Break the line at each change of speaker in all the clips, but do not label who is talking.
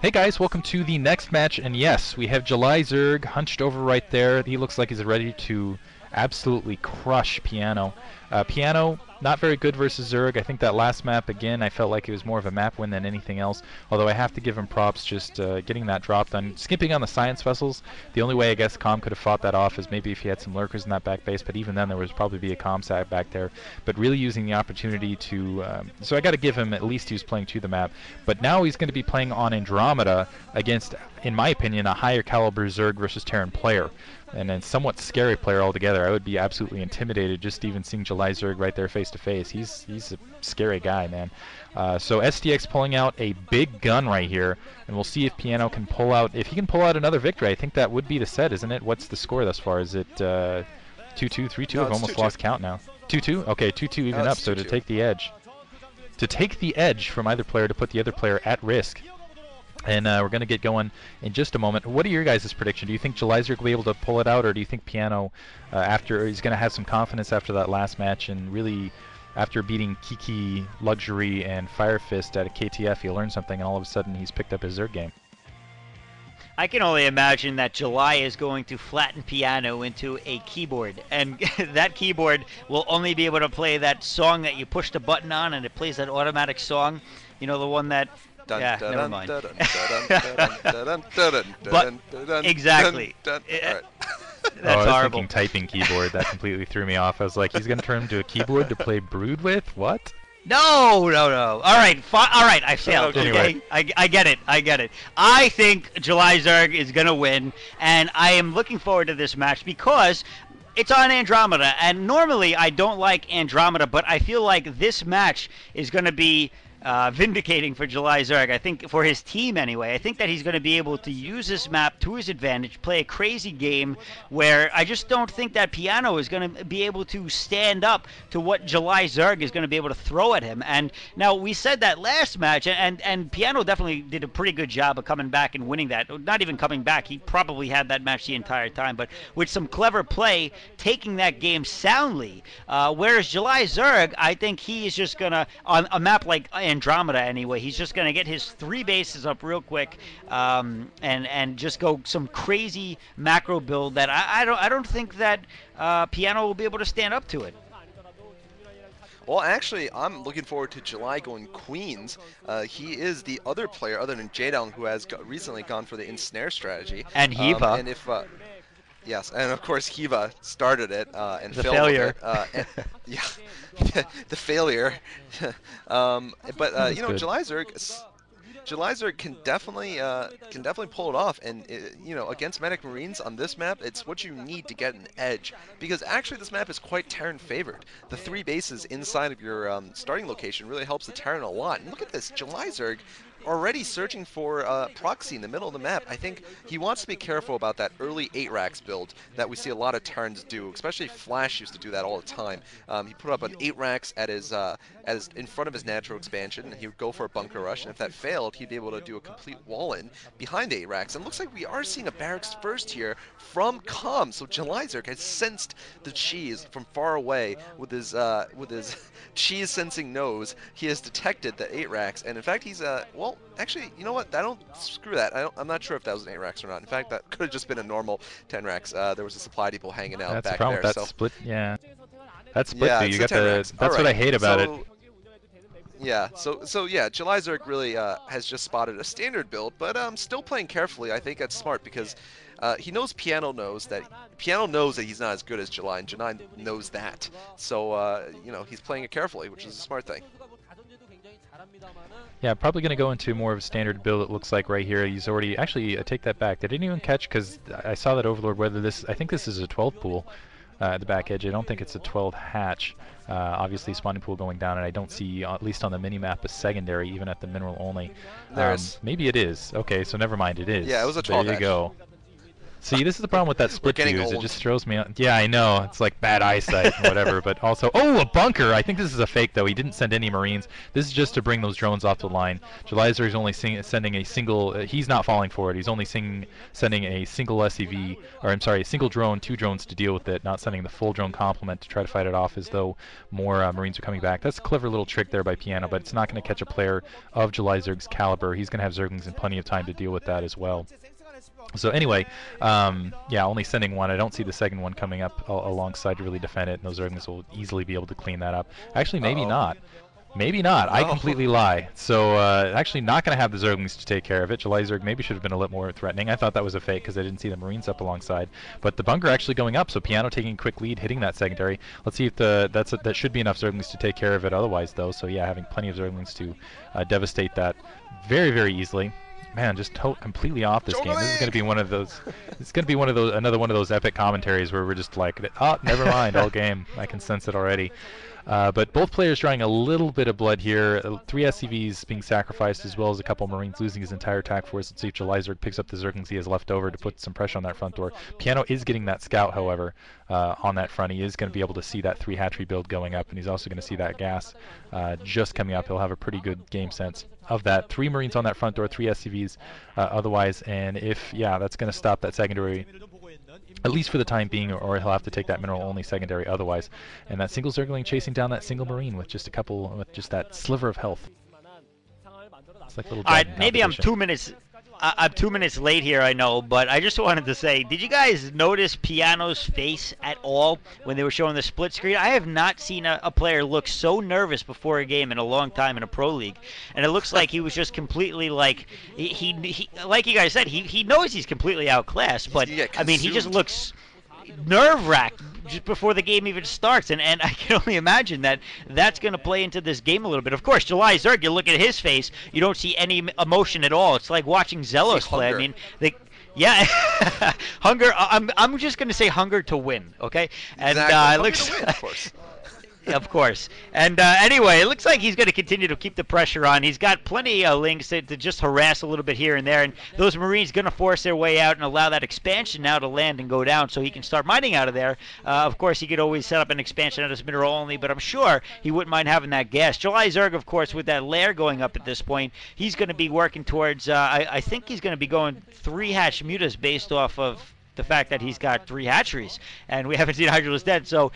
Hey guys, welcome to the next match, and yes, we have July Zerg hunched over right there. He looks like he's ready to absolutely crush Piano. Piano, not very good versus Zerg. I think that last map, again, I felt like it was more of a map win than anything else, although I have to give him props just getting that drop done. Skipping on the science vessels, the only way I guess Calm could have fought that off is maybe if he had some lurkers in that back base, but even then there was probably be a Calm side back there. But really using the opportunity to... so I got to give him at least he was playing to the map, but now he's going to be playing on Andromeda against, in my opinion, a higher caliber Zerg versus Terran player. And a somewhat scary player altogether. I would be absolutely intimidated just even seeing July Zerg right there face to face. He's a scary guy, man. So STX pulling out a big gun right here, and we'll see if Piano can pull out. If he can pull out another victory, I think that would be the set, isn't it? What's the score thus far? Is it 2-2, 3-2?
No,
I've almost
2-2.
lost count now. 2-2? Okay, 2-2 even up. So to take the edge, from either player to put the other player at risk. And we're going to get going in just a moment. What are your guys' prediction? Do you think July Zerg will be able to pull it out, or do you think Piano, after he's going to have some confidence after that last match, and really after beating Kiki, Luxury, and Fire Fist at a KTF, he'll learn something, and all of a sudden he's picked up his Zerg game?
I can only imagine that July is going to flatten Piano into a keyboard, and that keyboard will only be able to play that song that you push the button on and it plays that automatic song. You know, the one that... Yeah, never mind. But exactly. That's
I was
horrible.
thinking typing keyboard. That completely threw me off. I was like, he's going to turn into a keyboard to play Brood with? What?
No. All right, all right. I failed. Okay,
Anyway.
I get it. I think July Zerg is gonna win, and I am looking forward to this match because it's on Andromeda. And normally I don't like Andromeda, but I feel like this match is gonna be vindicating for July Zerg. I think for his team anyway. I think that he's going to be able to use this map to his advantage, play a crazy game where I just don't think that Piano is going to be able to stand up to what July Zerg is going to be able to throw at him. And now we said that last match, and Piano definitely did a pretty good job of coming back and winning that. Not even coming back, he probably had that match the entire time, but with some clever play, taking that game soundly. Whereas July Zerg, I think he is just going to, on a map like Andromeda anyway, he's just going to get his 3 bases up real quick and just go some crazy macro build that I don't think that Piano will be able to stand up to it.
Well, actually, I'm looking forward to July going Queens. He is the other player other than Jaedong who has recently gone for the ensnare strategy.
And Hiva.
And if yes, and of course Hiva started it and
the
failed
failure.
with it. Yeah, the failure. But you know,
good.
July Zerg can definitely pull it off, and you know, against Medic Marines on this map, it's what you need to get an edge, because actually this map is quite Terran favored. The 3 bases inside of your starting location really helps the Terran a lot. And look at this, July Zerg already searching for proxy in the middle of the map. I think he wants to be careful about that early 8 racks build that we see a lot of Terrans do, especially Flash used to do that all the time. He put up an 8 racks at his in front of his natural expansion, and he would go for a bunker rush, and if that failed, he'd be able to do a complete wall in behind 8 racks. And it looks like we are seeing a barracks first here from Com. So July Zerg has sensed the cheese from far away with his cheese sensing nose. He has detected the 8 racks, and in fact he's well, actually, you know what? Screw that. I'm not sure if that was an 8 racks or not. In fact, that could have just been a normal 10 racks. There was a supply depot hanging out
That's
back
the problem
there.
with that
so
split. Yeah, that split.
yeah,
Though,
it's
you
a
got
10
the.
racks.
That's what I hate about it.
Yeah, so yeah, July Zerg really has just spotted a standard build, but still playing carefully. I think that's smart because he knows Piano knows that he's not as good as July, and July knows that. So you know, he's playing it carefully, which is a smart thing.
Yeah, probably going to go into more of a standard build, it looks like right here. He's already, actually, I take that back. I didn't even catch, because I saw that Overlord, whether this, I think this is a 12 pool at the back edge. I don't think it's a 12 hatch. Obviously, spawning pool going down, and I don't see, at least on the mini-map, a secondary, even at the mineral only.
There's
Maybe it is. Okay, so never mind, it is.
Yeah, it was a 12
There you
hatch.
go. See, this is the problem with that split
getting
fuse. It
old.
just throws me on. Yeah, I know. It's like bad eyesight and whatever, but also... Oh, a bunker! I think this is a fake, though. He didn't send any Marines. This is just to bring those drones off the line. Jelizer is only sending a single... he's not falling for it. He's only sending a single SCV, or I'm sorry, a single drone, 2 drones to deal with it, not sending the full drone complement to try to fight it off as though more Marines are coming back. That's a clever little trick there by Piano, but it's not going to catch a player of Jelizer's caliber. He's going to have Zerglings in plenty of time to deal with that as well. So anyway, yeah, only sending one. I don't see the second one coming up alongside to really defend it, and those Zerglings will easily be able to clean that up. Actually, maybe not. Maybe not. I completely lie. So actually not going to have the Zerglings to take care of it. Jelizerg maybe should have been a little more threatening. I thought that was a fake because I didn't see the Marines up alongside. But the bunker actually going up, so Piano taking a quick lead, hitting that secondary. Let's see if that should be enough Zerglings to take care of it otherwise, though. So yeah, having plenty of Zerglings to devastate that very, very easily. Man, just completely off this game. This is going to be one of those. It's going to be another one of those epic commentaries where we're just like, oh, never mind, all game. I can sense it already. But both players drawing a little bit of blood here. 3 SCVs being sacrificed, as well as a couple Marines losing his entire attack force. Let's see if Jelizerg picks up the Zerglings he has left over to put some pressure on that front door. Piano is getting that scout, however, on that front. He is going to be able to see that 3 hatchery build going up, and he's also going to see that gas just coming up. He'll have a pretty good game sense of that. 3 Marines on that front door, 3 SCVs otherwise, and if, yeah, that's going to stop that secondary, at least for the time being, or he'll have to take that mineral-only secondary otherwise. And that single Zergling chasing down that single Marine with just that sliver of health. It's like little.
All right, maybe I'm 2 minutes. I'm 2 minutes late here, I know, but I just wanted to say, did you guys notice Piano's face at all when they were showing the split screen? I have not seen a player look so nervous before a game in a long time in a pro league, and it looks like he was just completely like he like you guys said, he knows he's completely outclassed, but I mean he just looks nerve-wracked just before the game even starts, and I can only imagine that that's going to play into this game a little bit. Of course, Jelizerg, you look at his face, you don't see any emotion at all. It's like watching Zelos play. I mean, yeah, hunger. I'm just going to say hunger to win, okay? And
exactly.
It looks
to win, of course.
Of course. And anyway, it looks like he's going to continue to keep the pressure on. He's got plenty of links to just harass a little bit here and there, and those Marines going to force their way out and allow that expansion now to land and go down so he can start mining out of there. Of course, he could always set up an expansion out of mineral only, but I'm sure he wouldn't mind having that gas. Jelizerg, of course, with that lair going up at this point, he's going to be working towards, I think he's going to be going 3 hatch mutas based off of the fact that he's got 3 hatcheries, and we haven't seen Hydrolus dead. So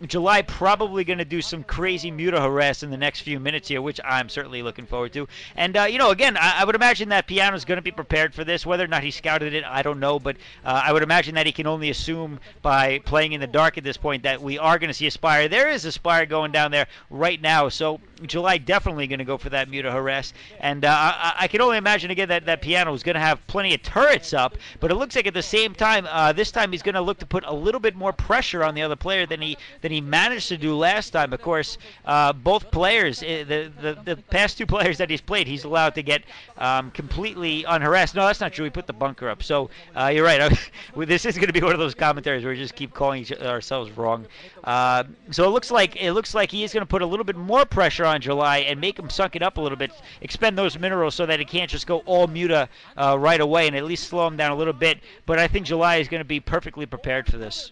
July probably going to do some crazy muta harass in the next few minutes here, which I'm certainly looking forward to. And, you know, again, I would imagine that Piano's going to be prepared for this. Whether or not he scouted it, I don't know, but I would imagine that he can only assume by playing in the dark at this point that we are going to see a Spire. There is a Spire going down there right now, so July definitely going to go for that muta harass. And I can only imagine, again, that Piano is going to have plenty of turrets up, but it looks like at the same time, this time he's going to look to put a little bit more pressure on the other player than he managed to do last time. Of course, both players, the past 2 players that he's played, he's allowed to get completely unharassed. No, that's not true. He put the bunker up. So you're right. This is going to be one of those commentaries where we just keep calling ourselves wrong. So it looks like he is going to put a little bit more pressure on July and make him suck it up a little bit, expend those minerals so that he can't just go all muta right away, and at least slow him down a little bit. But I think July is going to be perfectly prepared for this.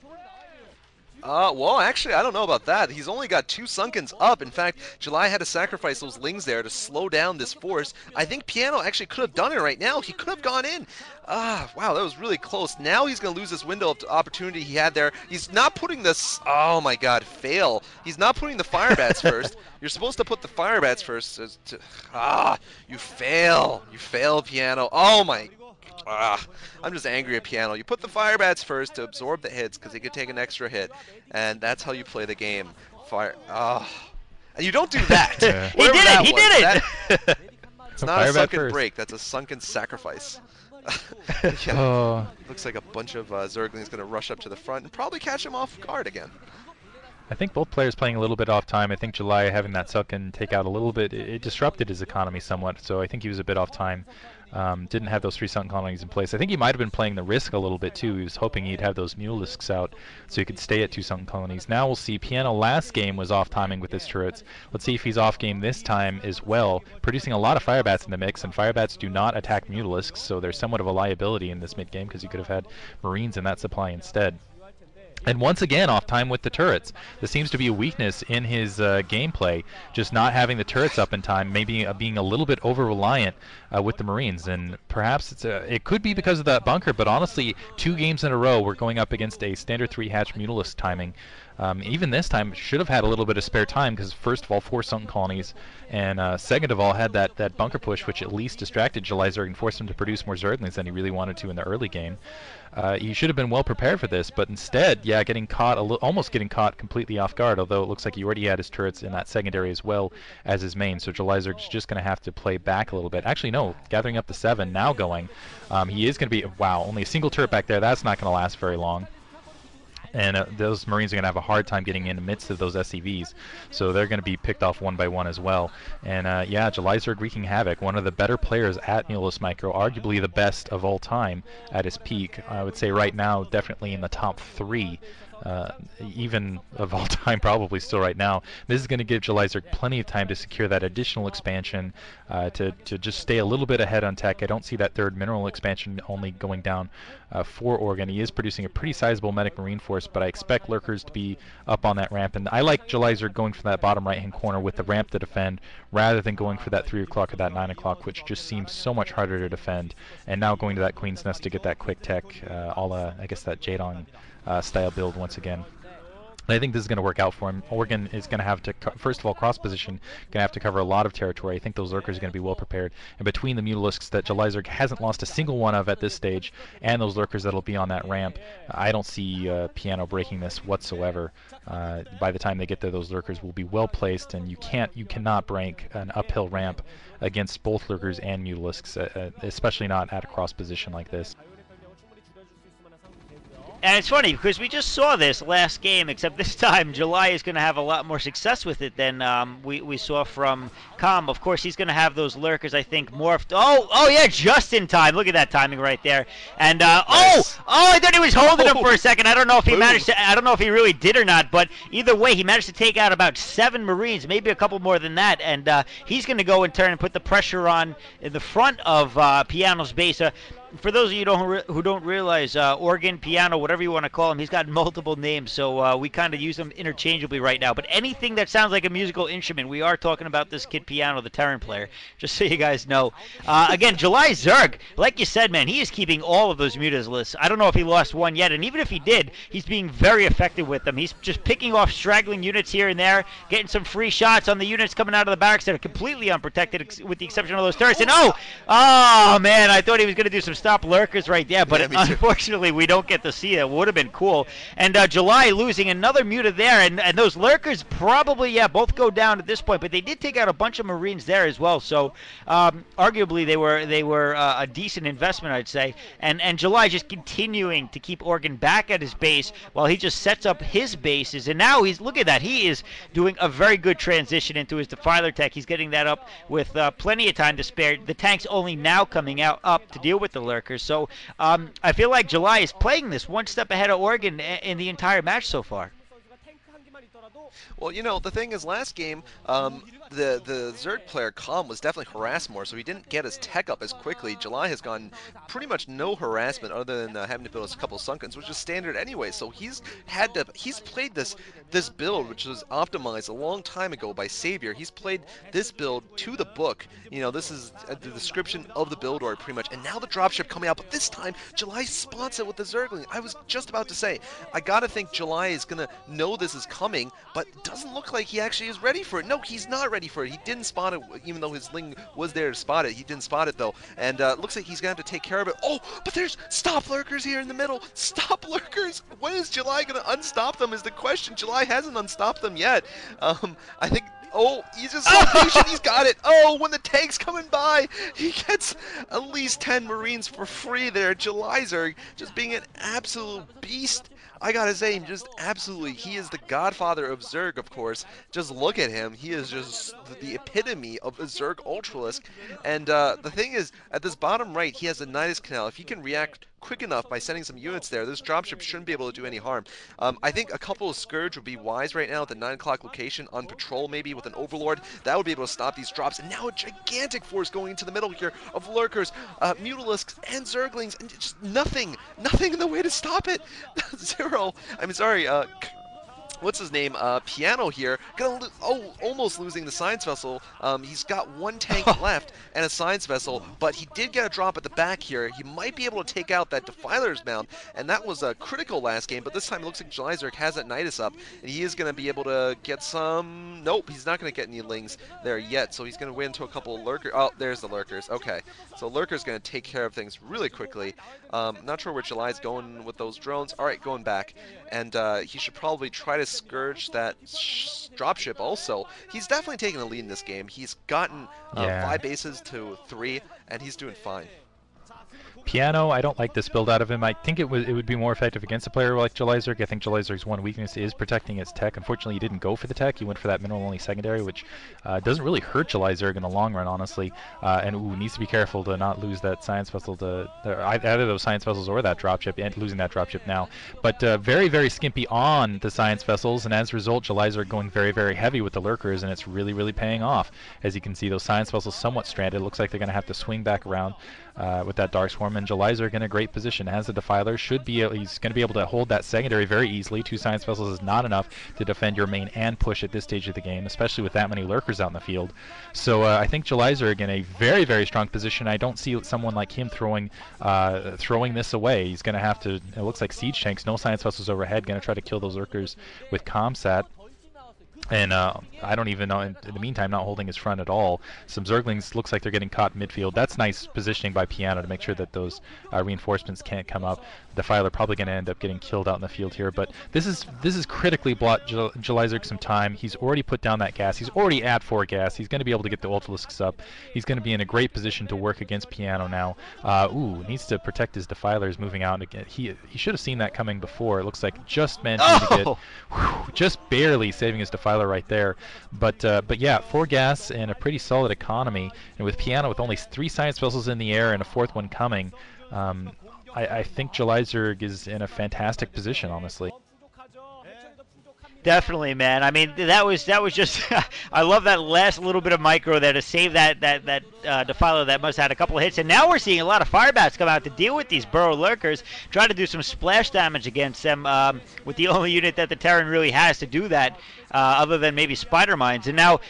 Well, actually, I don't know about that. He's only got 2 Sunkens up. In fact, July had to sacrifice those Lings there to slow down this force. I think Piano actually could have done it right now. He could have gone in. Wow, that was really close. Now he's going to lose this window of opportunity he had there. He's not putting this... Oh, my God, fail. He's not putting the Fire Bats first. You're supposed to put the Fire Bats first. You fail. You fail, Piano. Oh, my... I'm just angry at Piano. You put the Fire Bats first to absorb the hits because he could take an extra hit, and that's how you play the game. And you don't do that.
Yeah.
He did it!
It's not a sunken break. That's a sunken sacrifice. Yeah. Looks like a bunch of Zerglings going to rush up to the front and probably catch him off guard again.
I think both players playing a little bit off time. I think July having that suck and take out a little bit, it disrupted his economy somewhat, so I think he was a bit off time Didn't have those 3 sunken colonies in place. I think he might have been playing the risk a little bit too. He was hoping he'd have those Mulisks out so he could stay at 2 sunken colonies. Now we'll see. Piano last game was off timing with his turrets. Let's see if he's off game this time as well, producing a lot of Firebats in the mix, and Firebats do not attack Mutalisks, so they're somewhat of a liability in this mid game because you could have had Marines in that supply instead. And once again, off time with the turrets. This seems to be a weakness in his gameplay, just not having the turrets up in time, maybe being a little bit over-reliant with the Marines. And perhaps it could be because of that bunker, but honestly, 2 games in a row, we're going up against a standard 3-hatch Mutalisk timing. Even this time, should have had a little bit of spare time because, first of all, 4 sunken colonies, and second of all, had that bunker push, which at least distracted July Zerg and forced him to produce more Zerglings than he really wanted to in the early game. He should have been well prepared for this, but instead, yeah, getting caught, almost getting caught completely off guard, although it looks like he already had his turrets in that secondary as well as his main, so July Zerg's just going to have to play back a little bit. Actually, no, gathering up to 7, now going. He is going to be, wow, only a single turret back there, that's not going to last very long. And those Marines are going to have a hard time getting in the midst of those SCVs, so they're going to be picked off one by one as well. And yeah, July Zerg wreaking havoc, one of the better players at Mulus Micro, arguably the best of all time at his peak. I would say right now, definitely in the top 3. Even of all time, probably still right now. This is going to give July Zerg plenty of time to secure that additional expansion, to just stay a little bit ahead on tech. I don't see that 3rd mineral expansion only going down for Oregon. He is producing a pretty sizable medic marine force, but I expect lurkers to be up on that ramp. And I like July Zerg going for that bottom right-hand corner with the ramp to defend, rather than going for that 3 o'clock or that 9 o'clock, which just seems so much harder to defend. And now going to that Queen's Nest to get that quick tech, I guess that Jadong style build once again. And I think this is going to work out for him. Oregon is going to have to, first of all, cross position, going to have to cover a lot of territory. I think those lurkers are going to be well prepared. And between the Mutalisks that July Zerg hasn't lost a single one of at this stage, and those lurkers that'll be on that ramp, I don't see Piano breaking this whatsoever. By the time they get there, those lurkers will be well placed, and you cannot break an uphill ramp against both lurkers and Mutalisks, especially not at a cross position like this.
And it's funny because we just saw this last game, except this time July is going to have a lot more success with it than we saw from Com. Of course, he's going to have those lurkers, I think, morphed. Oh yeah, just in time. Look at that timing right there. And nice. I thought he was holding him for a second. I don't know if he managed to. I don't know if he really did or not. But either way, he managed to take out about 7 Marines, maybe a couple more than that. And he's going to go in turn and put the pressure on in the front of Piano's base. For those of you who don't realize, Organ, Piano, whatever you want to call him, he's got multiple names, so we kind of use them interchangeably right now. But anything that sounds like a musical instrument, we are talking about this kid Piano, the Terran player, just so you guys know. Again, July Zerg, like you said, man, he is keeping all of those mutas lists. I don't know if he lost one yet, and even if he did, he's being very effective with them. He's just picking off straggling units here and there, getting some free shots on the units coming out of the barracks that are completely unprotected, with the exception of those turrets. And oh man, I thought he was going to do some stop lurkers right there, but yeah, unfortunately we don't get to see it. It would have been cool. And July losing another muta there, and those lurkers probably, yeah, both go down at this point, but they did take out a bunch of Marines there as well, so arguably they were a decent investment, I'd say. And July just continuing to keep Oregon back at his base while he just sets up his bases, and now look at that, he is doing a very good transition into his Defiler tech. He's getting that up with plenty of time to spare. The tank's only now coming up to deal with the lurkers. So I feel like July is playing this one step ahead of Oregon in the entire match so far.
Well, you know, the thing is, last game, the Zerg player, Calm, was definitely harassed more, so he didn't get his tech up as quickly. July has gone pretty much no harassment other than having to build a couple Sunkens, which is standard anyway, so he's played this build, which was optimized a long time ago by Savior. He's played this build to the book. You know, this is the description of the build order pretty much, and now the dropship coming out, but this time, July spots it with the Zergling. I was just about to say, I gotta think July is gonna know this is coming, but it doesn't look like he actually is ready for it. No, he's not ready for it. He didn't spot it, even though his Ling was there to spot it. He didn't spot it, though. And looks like he's going to have to take care of it. Oh, but there's stop lurkers here in the middle. Stop lurkers. When is July going to unstop them is the question. July hasn't unstopped them yet. I think Oh, he's just so patient. He's got it. Oh, when the tank's coming by, he gets at least 10 Marines for free there. Jelizer just being an absolute beast. I gotta say, just absolutely, he is the godfather of Zerg, of course. Just look at him. He is just the epitome of a Zerg Ultralisk. And the thing is, at this bottom right, he has a Nidus Canal. If he can react quick enough by sending some units there, this dropship shouldn't be able to do any harm. I think a couple of Scourge would be wise right now at the 9 o'clock location, on patrol maybe with an Overlord. That would be able to stop these drops. And now a gigantic force going into the middle here of Lurkers, Mutalisks, and Zerglings, and just nothing in the way to stop it. Zero, I'm sorry, what's his name? Piano here. Almost losing the science vessel. He's got one tank left and a science vessel, but he did get a drop at the back here. He might be able to take out that Defiler's Mound, and that was critical last game, but this time it looks like Jelizer has that Nidus up, and he is going to be able to get some... Nope, he's not going to get any Lings there yet, so he's going to win into a couple of Lurkers. Oh, there's the Lurkers. Okay, so Lurker's going to take care of things really quickly. Not sure where July's going with those drones. All right, going back, and he should probably try to Scourge that dropship also. He's definitely taking the lead in this game. He's gotten 5 bases to 3, and he's doing fine.
Piano, I don't like this build out of him. I think it would be more effective against a player like Jelizer. I think Jelizer's one weakness is protecting his tech. Unfortunately, he didn't go for the tech. He went for that mineral-only secondary, which doesn't really hurt Jelizer in the long run, honestly. And needs to be careful to not lose that science vessel to either those science vessels or that dropship, and losing that dropship now. But very, very skimpy on the science vessels, and as a result, Jelizer going very, very heavy with the lurkers, and it's really, really paying off. As you can see, those science vessels somewhat stranded. It looks like they're going to have to swing back around with that Dark Swarm, and Jelizer in a great position. Has the Defiler, he's going to be able to hold that secondary very easily. 2 science vessels is not enough to defend your main and push at this stage of the game, especially with that many lurkers out in the field. So I think Jelizer in a very, very strong position. I don't see someone like him throwing this away. He's going to have to, it looks like siege tanks, no science vessels overhead, going to try to kill those lurkers with Comsat. And I don't even know, in the meantime, not holding his front at all. Some Zerglings looks like they're getting caught midfield. That's nice positioning by Piano to make sure that those reinforcements can't come up. Defiler probably going to end up getting killed out in the field here, but this is critically bought Jelizer some time. He's already put down that gas. He's already at 4 gas. He's going to be able to get the Ultralisks up. He's going to be in a great position to work against Piano now. Needs to protect his Defilers moving out. Again, he should have seen that coming before. It looks like just managed to get, just barely saving his Defiler right there. But yeah, 4 gas and a pretty solid economy, and with Piano with only 3 science vessels in the air and a 4th one coming, I think Jelizer is in a fantastic position, honestly.
Definitely, man. I mean, that was just. I love that last little bit of micro there to save that Defiler that must have had a couple of hits, and now we're seeing a lot of Firebats come out to deal with these Burrow Lurkers, try to do some splash damage against them with the only unit that the Terran really has to do that, other than maybe Spider Mines. And now,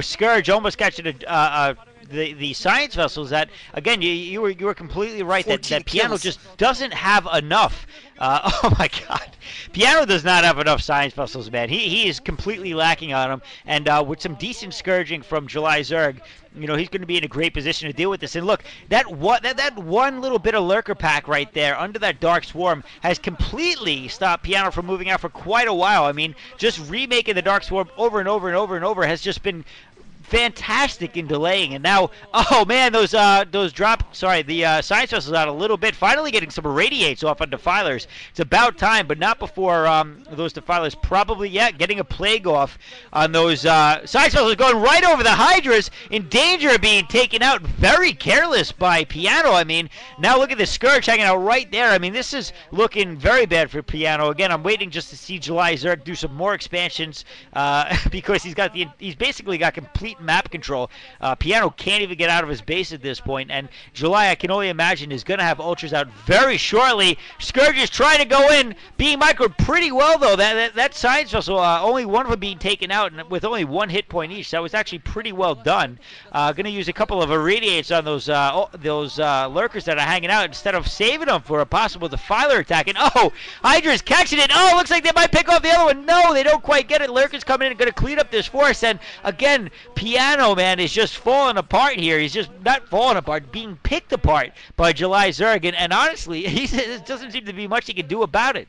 Scourge almost catching the science vessels. That again, you were completely right that Piano just doesn't have enough. Oh my God, Piano does not have enough science vessels, man. He is completely lacking on them, and with some decent scourging from July Zerg, he's going to be in a great position to deal with this. And look, that one little bit of lurker pack right there under that Dark Swarm has completely stopped Piano from moving out for quite a while. I mean, just remaking the Dark Swarm over and over and over and over has just been fantastic in delaying. And now, oh man, the science vessels out a little bit, finally getting some irradiates off on Defilers. It's about time, but not before those Defilers probably yet getting a plague off on those science vessels, going right over the Hydras, in danger of being taken out. Very careless by Piano. I mean, now look at the Scourge hanging out right there. I mean, this is looking very bad for Piano. Again, I'm waiting just to see July Zerg do some more expansions because he's basically got complete map control. Piano can't even get out of his base at this point, and July, I can only imagine, is going to have ultras out very shortly. Scourge is trying to go in, being microed pretty well though. That science vessel, only one of them being taken out, and with only 1 hit point each. That was actually pretty well done. Going to use a couple of irradiates on those lurkers that are hanging out instead of saving them for a possible Defiler attack. And Hydra's catching it. Looks like they might pick off the other one. No, they don't quite get it. Lurkers coming in and going to clean up this force. And again, Piano, man, is just falling apart here. He's just not falling apart, being picked apart by July Zerg. And honestly, there doesn't seem to be much he can do about it.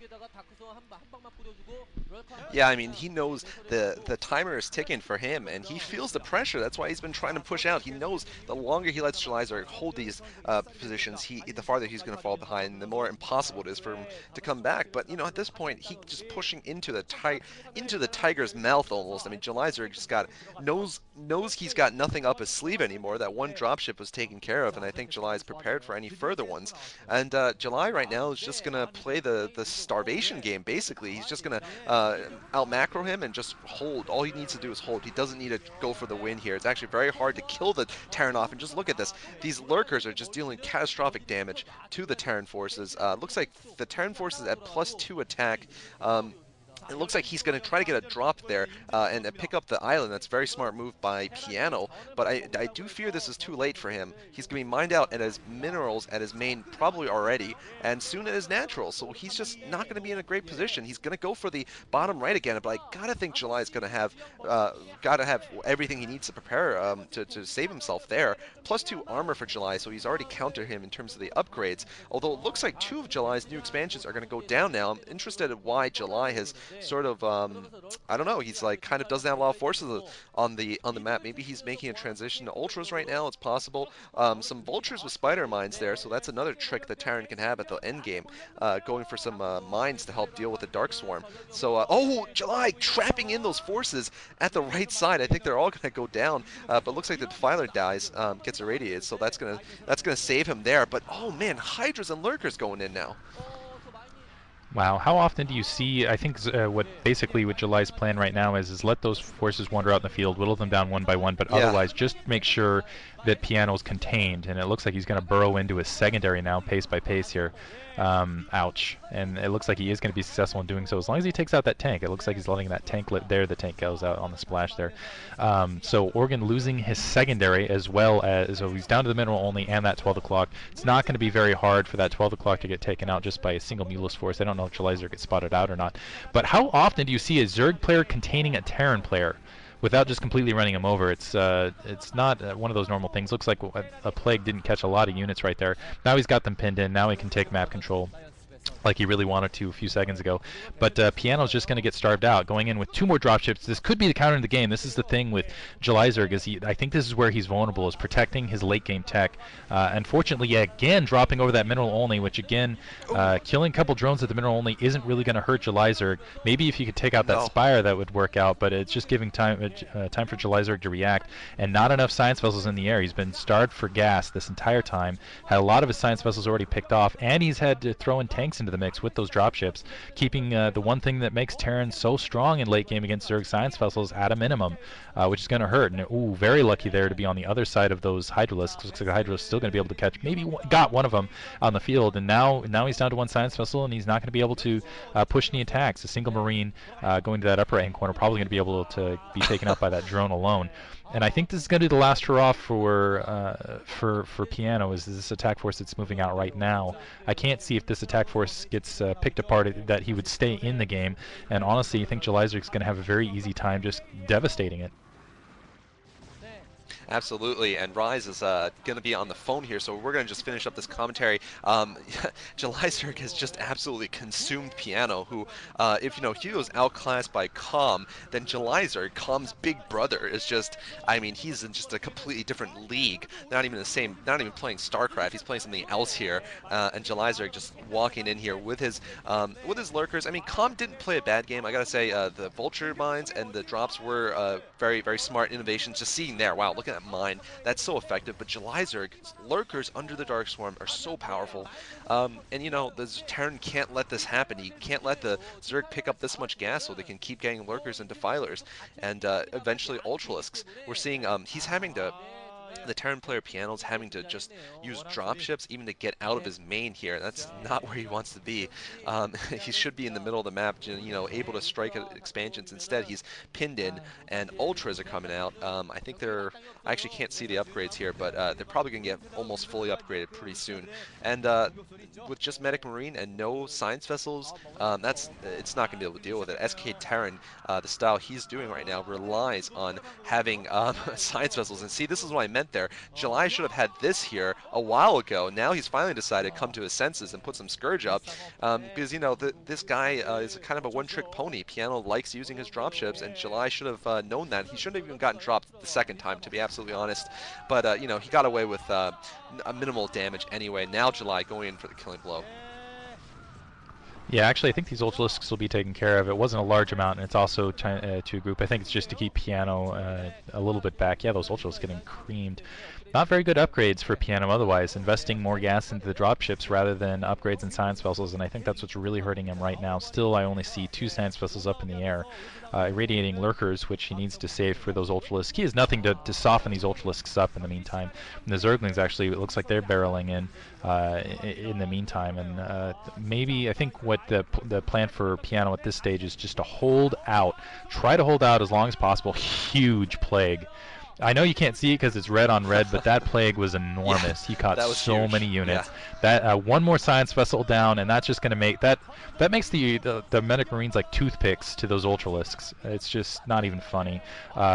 Yeah, I mean, he knows the timer is ticking for him, and he feels the pressure. That's why he's been trying to push out. He knows the longer he lets Jelizer hold these positions, the farther he's going to fall behind, and the more impossible it is for him to come back. But you know, at this point, he just pushing into the tiger's mouth almost. I mean, Jelizer just knows he's got nothing up his sleeve anymore. That one dropship was taken care of, and I think July is prepared for any further ones. And July right now is just going to play the starvation game. Basically, he's just going to out macro him and just hold. All he needs to do is hold. He doesn't need to go for the win here. It's actually very hard to kill the Terran off. And just look at this. These lurkers are just dealing catastrophic damage to the Terran forces. Looks like the Terran forces at +2 attack. It looks like he's going to try to get a drop there and pick up the island. That's a very smart move by Piano, but I do fear this is too late for him. He's going to be mined out at his minerals at his main probably already, and soon at his natural, so he's just not going to be in a great position. He's going to go for the bottom right again, but I gotta think July is going to have everything he needs to prepare to save himself there. +2 armor for July, so he's already countered him in terms of the upgrades, although it looks like 2 of July's new expansions are going to go down now. I'm interested in why July has sort of I don't know, he's like kind of doesn't have a lot of forces on the map. Maybe he's making a transition to ultras right now. It's possible. Some vultures with spider mines there, so that's another trick that Terran can have at the end game, going for some mines to help deal with the dark swarm. So oh, July trapping in those forces at the right side. I think they're all gonna go down, but looks like the Defiler dies, gets irradiated, so that's gonna save him there. But oh man, Hydras and Lurkers going in now.
Wow, how often do you see, I think what July's plan right now is let those forces wander out in the field, whittle them down one by one, but otherwise just make sure that Piano's contained, and it looks like he's going to burrow into his secondary now, pace by pace here. Ouch. And it looks like he is going to be successful in doing so as long as he takes out that tank. It looks like he's letting that tank there. The tank goes out on the splash there. So Oregon losing his secondary as well as, so he's down to the mineral only and that 12 o'clock. It's not going to be very hard for that 12 o'clock to get taken out just by a single Mulus force. I don't know if Jelizer gets spotted out or not. But how often do you see a Zerg player containing a Terran player without just completely running him over? It's not one of those normal things. Looks like a Plague didn't catch a lot of units right there. Now he's got them pinned in. Now he can take map control like he really wanted to a few seconds ago. But Piano's just going to get starved out, going in with 2 more dropships. This could be the counter in the game. This is the thing with Jelizer, is I think this is where he's vulnerable, is protecting his late game tech. Unfortunately, again, dropping over that mineral only, which again, killing a couple drones at the mineral only isn't really going to hurt Jelizer. Maybe if you could take out that Spire, that would work out, but it's just giving time for Jelizer to react, and not enough science vessels in the air. He's been starved for gas this entire time, had a lot of his science vessels already picked off, and he's had to throw in tanks into the mix with those dropships, keeping the one thing that makes Terran so strong in late game against Zerg science vessels at a minimum, which is going to hurt. And ooh, very lucky there to be on the other side of those Hydralisks. Looks like the Hydralisk's still going to be able to catch, maybe got one of them on the field, and now he's down to 1 science vessel, and he's not going to be able to push any attacks. A single Marine going to that upper right-hand corner, probably going to be able to be taken out by that drone alone. And I think this is going to be the last hurrah for Piano, is this attack force that's moving out right now. I can't see if this attack force gets picked apart that he would stay in the game. And honestly, I think Jelizer's going to have a very easy time just devastating it.
Absolutely, and Rise is going to be on the phone here, so we're going to just finish up this commentary. Jelizer has just absolutely consumed Piano, who, if you know, he was outclassed by Calm, then Jelizer, Calm's big brother, is just, I mean, he's in just a completely different league. Not even the same, not even playing StarCraft, he's playing something else here, and Jelizer just walking in here with his lurkers. I mean, Calm didn't play a bad game, I gotta say. The Vulture mines and the drops were very, very smart innovations. Just seeing there, wow, look at that mine. That's so effective. But Jelizer's lurkers under the Dark Swarm are so powerful. And you know, the Terran can't let this happen. He can't let the Zerg pick up this much gas so they can keep getting lurkers and defilers. And eventually Ultralisks. We're seeing he's having to, the Terran player Piano's having to just use dropships even to get out of his main here. That's not where he wants to be. He should be in the middle of the map, you know, able to strike expansions. Instead, he's pinned in, and Ultras are coming out. I think they're, I actually can't see the upgrades here, but they're probably going to get almost fully upgraded pretty soon. And with just Medic Marine and no science vessels, it's not going to be able to deal with it. SK Terran, the style he's doing right now, relies on having science vessels. And see, this is what I meant. intent there. July should have had this here a while ago. Now he's finally decided to come to his senses and put some Scourge up, because, you know, this guy is kind of a one-trick pony. Piano likes using his dropships, and July should have known that. He shouldn't have even gotten dropped the second time, to be absolutely honest. But, you know, he got away with a minimal damage anyway. Now July going in for the killing blow.
Yeah, actually, I think these Ultralisks will be taken care of. It wasn't a large amount, and it's also to a group. I think it's just to keep Piano a little bit back. Yeah, those Ultralisks getting creamed. Not very good upgrades for Piano otherwise, investing more gas into the dropships rather than upgrades in Science Vessels, and I think that's what's really hurting him right now. Still, I only see 2 Science Vessels up in the air. Irradiating Lurkers, which he needs to save for those Ultralisks. He has nothing to soften these Ultralisks up in the meantime. And the Zerglings, actually, it looks like they're barreling in the meantime, and maybe I think what the plan for Piano at this stage is just to hold out. Try to hold out as long as possible. Huge Plague. I know you can't see it because it's red on red, but that Plague was enormous. He caught so huge. Many units. Yeah. That one more Science Vessel down, and that's just going to make that makes the Medic Marines like toothpicks to those Ultralisks. It's just not even funny.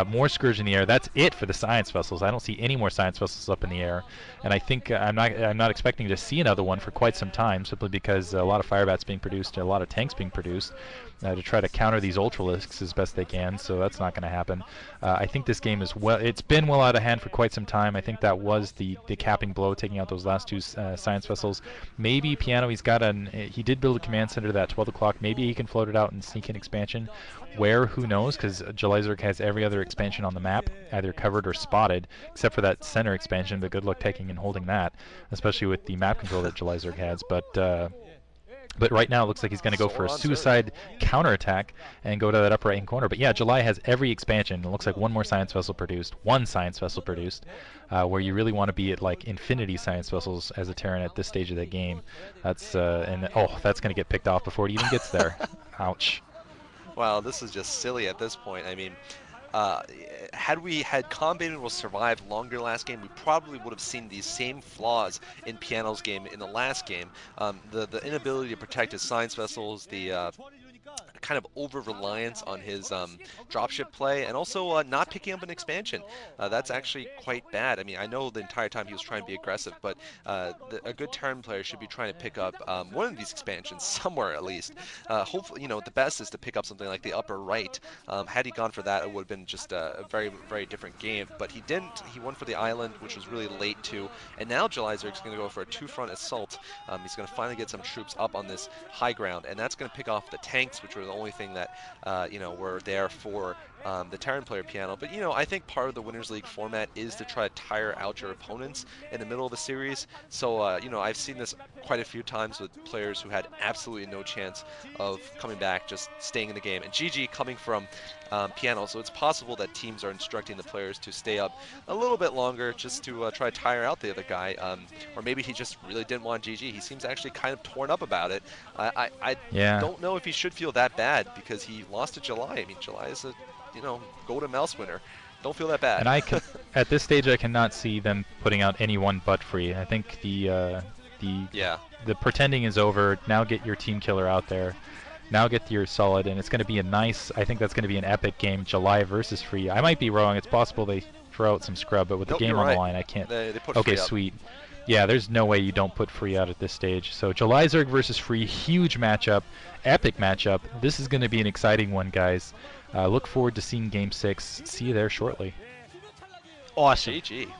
More Scourge in the air. That's it for the Science Vessels. I don't see any more Science Vessels up in the air, and I think I'm not expecting to see another one for quite some time, simply because a lot of Firebats being produced, a lot of tanks being produced. To try to counter these Ultralisks as best they can, so that's not going to happen. I think this game is it's been well out of hand for quite some time. I think that was the capping blow, taking out those last 2 Science Vessels. Maybe Piano, he did build a command center to that 12 o'clock. Maybe he can float it out and sneak in expansion. Where, who knows, because Jelizerk has every other expansion on the map, either covered or spotted, except for that center expansion, but good luck taking and holding that, especially with the map control that Jelizerk has. But right now it looks like he's going to go for a suicide counterattack and go to that upper right-hand corner. But yeah, July has every expansion. It looks like one more Science Vessel produced, where you really want to be at like infinity Science Vessels as a Terran at this stage of the game. That's that's going to get picked off before it even gets there. Ouch.
Wow, this is just silly at this point. I mean, had we had Combated will survive longer last game, we probably would have seen these same flaws in Piano's game in the last game. The inability to protect his Science Vessels, the kind of over-reliance on his dropship play, and also not picking up an expansion. That's actually quite bad. I mean, I know the entire time he was trying to be aggressive, but a good Terran player should be trying to pick up one of these expansions somewhere at least. Hopefully, you know, the best is to pick up something like the upper right. Had he gone for that, it would have been just a very, very different game, but he didn't. He went for the island, which was really late too, and now Jelizerk's going to go for a 2-front assault. He's going to finally get some troops up on this high ground, and that's going to pick off the tanks, which were the only thing that you know, were there for the Terran player Piano. But, you know, I think part of the Winners League format is to try to tire out your opponents in the middle of the series. So, you know, I've seen this quite a few times with players who had absolutely no chance of coming back, just staying in the game. And GG coming from Piano, so it's possible that teams are instructing the players to stay up a little bit longer just to try to tire out the other guy. Or maybe he just really didn't want GG. He seems actually kind of torn up about it. I don't know if he should feel that bad because he lost to July. I mean, July is a, you know, golden mouse winner. Don't feel that bad.
And I can, at this stage, I cannot see them putting out anyone but Free. I think the pretending is over. Now get your team killer out there. Now get your solid, and it's going to be a nice. I think that's going to be an epic game. July versus Free. I might be wrong. It's possible they throw out some scrub, but with the game on the line, I can't.
They put
okay,
Free up.
Sweet. Yeah, there's no way you don't put Free out at this stage. So Jelizerk versus Free, huge matchup, epic matchup. This is going to be an exciting one, guys. Look forward to seeing Game 6. See you there shortly.
Awesome.
GG.